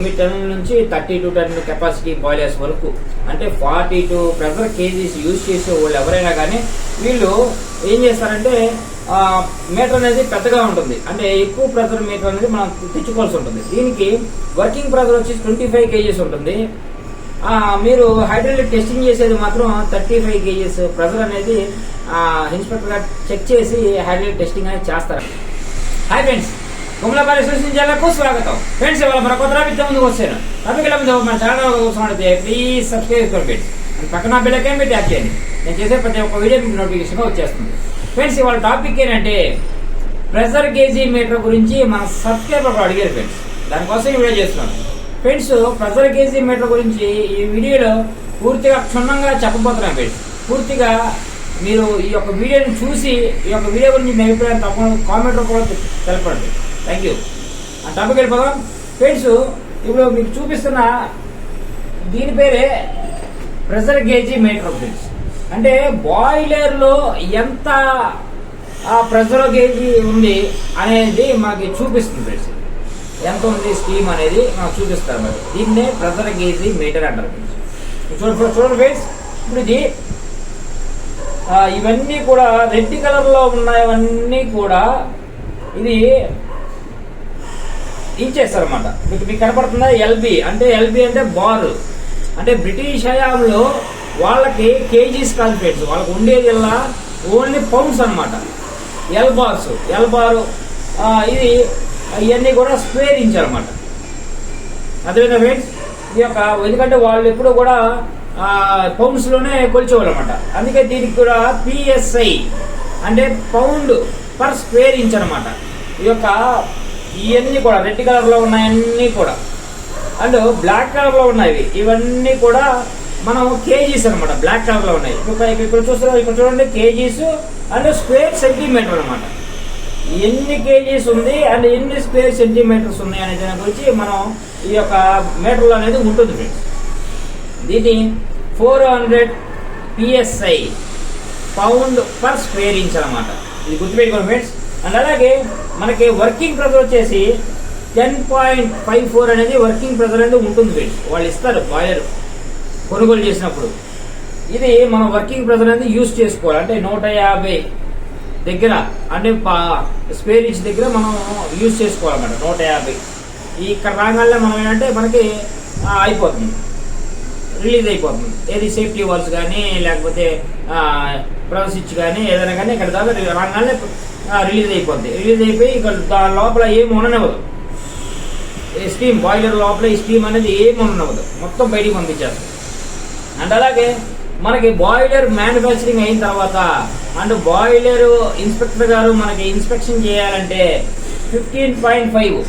టన్ నుంచి 32 టన్ capacity boilers వరకు అంటే 42 ప్రెజర్ కేజీస్ యూజ్ చేసే వాళ్ళు ఎవరైనా కానీ వీళ్ళు ఏం చేస్తారంటే మీటర్ అనేది పెద్దగా ఉంటుంది, అంటే ఎక్కువ ప్రెజర్ మీటర్ అనేది మనం తెచ్చుకోవాల్సి ఉంటుంది. దీనికి వర్కింగ్ ప్రెజర్ వచ్చేసి 25 కేజీస్ ఉంటుంది. మీరు హైడ్రాలిక్ టెస్టింగ్ చేసేది మాత్రం 35 కేజీస్ ప్రెజర్ అనేది ఇన్స్పెక్టర్ గారు చెక్ చేసి హైడ్రాలిక్ టెస్టింగ్ అనేది చేస్తారు. హాయ్ ఫ్రెండ్స్, గుమ్మలపల్లి సూచించాలకు స్వాగతం. ఫ్రెండ్స్, ఇవాళ మన కొత్త విద్య ముందుకు వచ్చాను. తప్పకుండా మన ఛానల్ కోసం అయితే ప్లీజ్ సబ్స్క్రైబ్ చేసుకోండి. పక్కన బెల్ ఐకాన్ పెట్టి ట్యాప్ చేయండి. నేను చేసే ప్రతి ఒక్క వీడియో మీకు నోటిఫికేషన్ వచ్చేస్తుంది. ఫ్రెండ్స్, ఇవాళ టాపిక్ ఏంటంటే ప్రెషర్ కేజీ మీటర్ గురించి మన సబ్స్క్రైబర్ అడిగారు ఫ్రెండ్స్, దానికోసం ఈ వీడియో చేస్తున్నాను. ఫ్రెండ్స్, ప్రెషర్ కేజీ మీటర్ గురించి ఈ వీడియోలో పూర్తిగా క్షుణ్ణంగా చెప్పబోతున్నాను. ఫ్రెండ్స్, పూర్తిగా మీరు ఈ యొక్క వీడియోని చూసి ఈ యొక్క వీడియో గురించి మీ అభిప్రాయం తప్పకుండా కామెంట్ రూపంలో తెలపండి. Thank you. ఆ టాపిక్ వెళ్ళిపోదాం. ఫ్రెండ్స్, ఇప్పుడు మీకు చూపిస్తున్న దీని పేరే ప్రెషర్ గేజీ మీటర్. ఫ్రెండ్స్, అంటే బాయిలర్ లో ఎంత ప్రెషర్ గేజీ ఉంది అనేది మనకి చూపిస్తుంది. ఫ్రెండ్స్, ఎంత ఉంది స్టీమ్ అనేది మనకు చూపిస్తారు. మరి దీన్నే ప్రెషర్ గేజీ మీటర్ అంటారు. చూడండి ఫ్రెండ్స్, ఇప్పుడు ఇది ఇవన్నీ కూడా రెడ్ కలర్ లో ఉన్నాయవన్నీ కూడా ఇది ఇచ్చేస్తారన్నమాట. మీకు కనపడుతుందా ఎల్బి అంటే? ఎల్బి అంటే బార్. అంటే బ్రిటిష్ హయాంలో వాళ్ళకి కేజీస్ కాదు ఫ్రెండ్స్, వాళ్ళకి ఉండేది ఇలా ఓన్లీ పౌండ్స్ అనమాట. ఎల్ బారు ఇది ఇవన్నీ కూడా స్క్వేర్ ఇంచ్ అనమాట. అదేవిధంగా ఫ్రెండ్స్, ఈ యొక్క ఎందుకంటే వాళ్ళు ఎప్పుడు కూడా పౌండ్స్ లోనే కొలిచేవాళ్ళు అనమాట. అందుకే దీనికి కూడా పిఎస్ఐ అంటే పౌండ్ పర్ స్క్వేర్ ఇంచ్ అనమాట. ఈ యొక్క ఇవన్నీ కూడా రెడ్ కలర్ లో ఉన్నాయన్నీ కూడా, అండ్ బ్లాక్ కలర్ లో ఉన్నాయి ఇవన్నీ కూడా మనం కేజీస్ అనమాట. బ్లాక్ కలర్ లో ఉన్నాయి. ఇక్కడ చూస్తున్నారు, ఇక్కడ చూడండి కేజీస్ అండ్ స్క్వేర్ సెంటీమీటర్ అనమాట. ఎన్ని కేజీస్ ఉంది అండ్ ఎన్ని స్క్వేర్ సెంటీమీటర్స్ ఉన్నాయి అనే దాని గురించి మనం ఈ యొక్క మీటర్లు అనేది ఉంటుంది ఫ్రెండ్స్. దీన్ని 400 PSI pound per square inch అనమాట. ఇది గుర్తుపెట్టుకోండి ఫ్రెండ్స్. అండ్ అలాగే మనకి వర్కింగ్ ప్రెజర్ వచ్చేసి 10.54 అనేది వర్కింగ్ ప్రెజర్ అనేది ఉంటుంది ఫ్రెండ్స్. వాళ్ళు ఇస్తారు బాయిలర్ కొనుగోలు చేసినప్పుడు. ఇది మనం వర్కింగ్ ప్రెజర్ అనేది యూజ్ చేసుకోవాలి. అంటే 150 దగ్గర అంటే స్క్వేర్ ఇంచ్ దగ్గర మనం యూజ్ చేసుకోవాలన్నమాట. 150 ఇక్కడ రాగానే మనం ఏంటంటే మనకి అయిపోతుంది, రిలీజ్ అయిపోతుంది. ఏది సేఫ్టీ వాల్స్ కానీ లేకపోతే ప్రెస్ స్విచ్ కానీ ఏదైనా కానీ ఇక్కడ దాకా రాగానే రిలీజ్ అయిపోద్ది. రిలీజ్ అయిపోయి ఇక్కడ దాని లోపల ఏమి ఉండనివ్వదు. స్టీమ్ బాయిలర్ లోపల ఈ స్టీమ్ అనేది ఏమి ఉండనివ్వదు, మొత్తం బయటికి పంపించేస్తుంది. అండ్ అలాగే మనకి బాయిలర్ మ్యానుఫ్యాక్చరింగ్ అయిన తర్వాత అండ్ బాయిలర్ ఇన్స్పెక్టర్ గారు మనకి ఇన్స్పెక్షన్ చేయాలంటే 15.5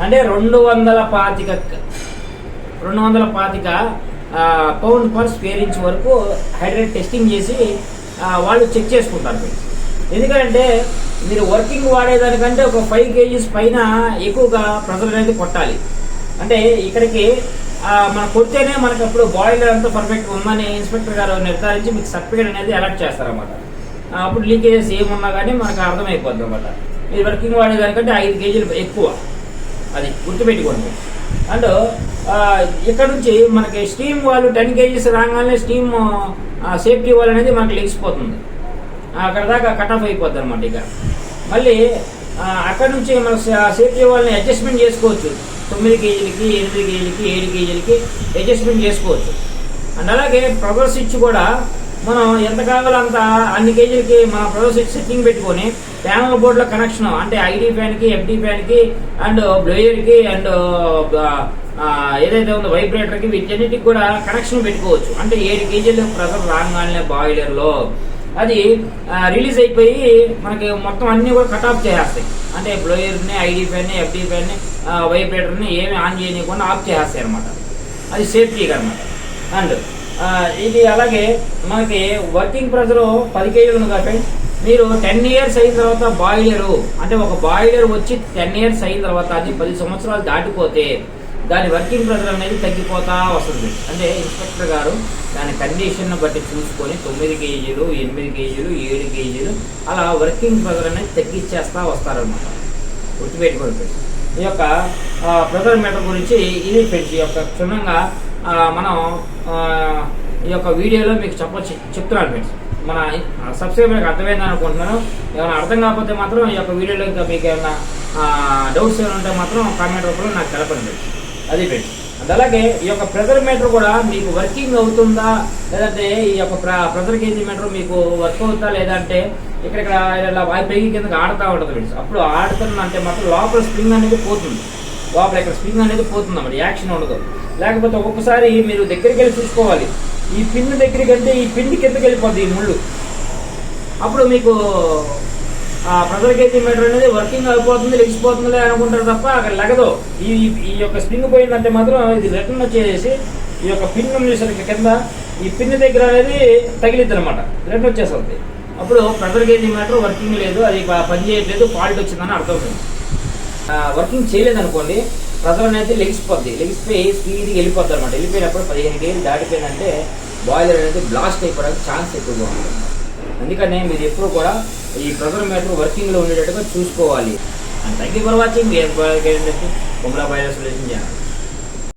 అంటే 225 పౌండ్ పర్ స్క్వేర్ ఇంచ్ వరకు హైడ్రేట్ టెస్టింగ్ చేసి వాళ్ళు చెక్ చేసుకుంటారు. ఎందుకంటే మీరు వర్కింగ్ వాడేదానికంటే ఒక 5 కేజీస్ పైన ఎక్కువగా ప్రెషర్ అనేది కొట్టాలి. అంటే ఇక్కడికి మనం కొడితేనే మనకి అప్పుడు బాయిలర్ అంతా పర్ఫెక్ట్ ఉందని ఇన్స్పెక్టర్ గారు నిర్ధారించి మీకు సర్టిఫికేట్ అనేది అలాట్ చేస్తారన్నమాట. అప్పుడు లీకేజెస్ ఏమున్నా కానీ మనకు అర్థమైపోద్ది అనమాట. మీరు వర్కింగ్ వాడేదానికంటే 5 కేజీలు ఎక్కువ, అది గుర్తుపెట్టుకోండి. అండ్ ఇక్కడ నుంచి మనకి స్టీమ్ వాళ్ళు 10 కేజీస్ రాగానే స్టీమ్ సేఫ్టీ వాల్ అనేది మనకి లెగిసిపోతుంది. అక్కడ దాకా కట్ ఆఫ్ అయిపోద్ది అనమాట. ఇక మళ్ళీ అక్కడ నుంచి మన సేఫ్టీ వాళ్ళని అడ్జస్ట్మెంట్ చేసుకోవచ్చు. 9 కేజీలకి 8 కేజీలకి 7 కేజీలకి అడ్జస్ట్మెంట్ చేసుకోవచ్చు. అండ్ అలాగే ప్రెషర్ స్విచ్ కూడా మనం ఎంత కావాలో అంత అన్ని కేజీలకి మన ప్రెషర్ స్విచ్ సెట్టింగ్ పెట్టుకొని ప్యానల్ బోర్డులో కనెక్షన్ అంటే ఐడి ఫ్యాన్కి FD ఫ్యాన్కి అండ్ బ్లోయర్కి అండ్ ఏదైతే ఉందో వైబ్రేటర్కి వీటన్నిటికి కూడా కనెక్షన్ పెట్టుకోవచ్చు. అంటే 7 కేజీలు ప్రెషర్ రాగానే బాయిలర్లో అది రిలీజ్ అయిపోయి మనకి మొత్తం అన్ని కూడా కట్ ఆఫ్ చేసేస్తాయి. అంటే బ్లోయర్ని ఐడి ఫ్యాన్ని FD ఫ్యాన్ని వైబ్రేటర్ని ఏమి ఆన్ చేయకుండా ఆఫ్ చేసేస్తాయి అనమాట. అది సేఫ్టీగా అనమాట. అండ్ ఇది అలాగే మనకి వర్కింగ్ ప్రెషర్ 10 కేజీలు ఉంది కాబట్టి మీరు 10 ఇయర్స్ అయిన తర్వాత బాయిలరు అంటే ఒక బాయిలర్ వచ్చి 10 ఇయర్స్ అయిన తర్వాత అది 10 సంవత్సరాలు దాటిపోతే దాని వర్కింగ్ ప్రెషర్ అనేది తగ్గిపోతా వస్తుంది. అంటే ఇన్స్పెక్టర్ గారు దాని కండిషన్ బట్టి చూసుకొని 9 కేజీలు 8 కేజీలు 7 కేజీలు అలా వర్కింగ్ ప్రెషర్ అనేది తగ్గించేస్తా వస్తారనమాట. గుర్తుపెట్టుకోండి. ఈ యొక్క ప్రెజర్ మీటర్ గురించి ఇది ఫ్రెండ్స్. ఈ యొక్క క్షుణ్ణంగా మనం ఈ యొక్క వీడియోలో మీకు చెప్తున్నాను ఫ్రెండ్స్. మన సబ్స్క్రైబర్కి అర్థమైందని అనుకుంటున్నాను. ఏమైనా అర్థం కాకపోతే మాత్రం ఈ యొక్క వీడియోలో ఇంకా మీకు ఏమైనా డౌట్స్ ఏమైనా ఉంటే మాత్రం కామెంట్ రూపంలో నాకు తెలపండి. అది ఫ్రెండ్స్. అలాగే ఈ యొక్క ప్రెజర్ మీటర్ కూడా మీకు వర్కింగ్ అవుతుందా లేదంటే ఈ యొక్క ప్రెజర్ గేజ్ మీటర్ మీకు వర్క్ అవుతుందా లేదంటే ఇక్కడ ఇలా పైకి కిందకి ఆడుతూ ఉంటుంది ఫ్రెండ్స్. అప్పుడు ఆడుతుందంటే మాత్రం లోపల స్ప్రింగ్ అనేది పోతుంది. లోపల ఇక్కడ స్ప్రింగ్ అనేది పోతుంది అన్నమాట, యాక్షన్ ఉండదు. లేకపోతే ఒక్కొక్కసారి మీరు దగ్గరికి వెళ్ళి చూసుకోవాలి. ఈ పిన్ దగ్గరికి వెళ్తే ఈ పిన్ కిందకి వెళ్ళిపోద్ది ఈ ముళ్ళు. అప్పుడు మీకు ప్రెజర్ గేజ్ మీటర్ అనేది వర్కింగ్ అయిపోతుంది, లెగిసిపోతుంది అనుకుంటారు తప్ప అక్కడ లెగదు. ఈ యొక్క స్ప్రింగ్ పోయిందంటే మాత్రం ఇది రిటర్న్ వచ్చేసి ఈ యొక్క పిన్ కింద ఈ పిన్ దగ్గర అనేది తగిలిద్ది అనమాట, రిటర్న్ వచ్చేస్తుంది. అప్పుడు ప్రెజర్ గేజ్ మీటర్ వర్కింగ్ లేదు, అది పని చేయట్లేదు, ఫాల్ట్ వచ్చిందని అర్థం. వర్కింగ్ చేయలేదు అనుకోండి, ప్రెజర్ అనేది లెగిసిపోయి స్పీడ్గా వెళ్ళిపోద్ది అనమాట. వెళ్ళిపోయినప్పుడు 15 గేజ్ దాటిపోయిందంటే బాయిలర్ అనేది బ్లాస్ట్ అయిపోవడానికి ఛాన్స్ ఎక్కువగా ఉంటుంది. అందుకనే మీరు ఎప్పుడు కూడా ఈ ప్రెజర్ మీటర్ వర్కింగ్లో ఉండేటట్టుగా చూసుకోవాలి. Thank you for watching. బొమ్మలా బాయిలర్ సొల్యూషన్ ఛానల్.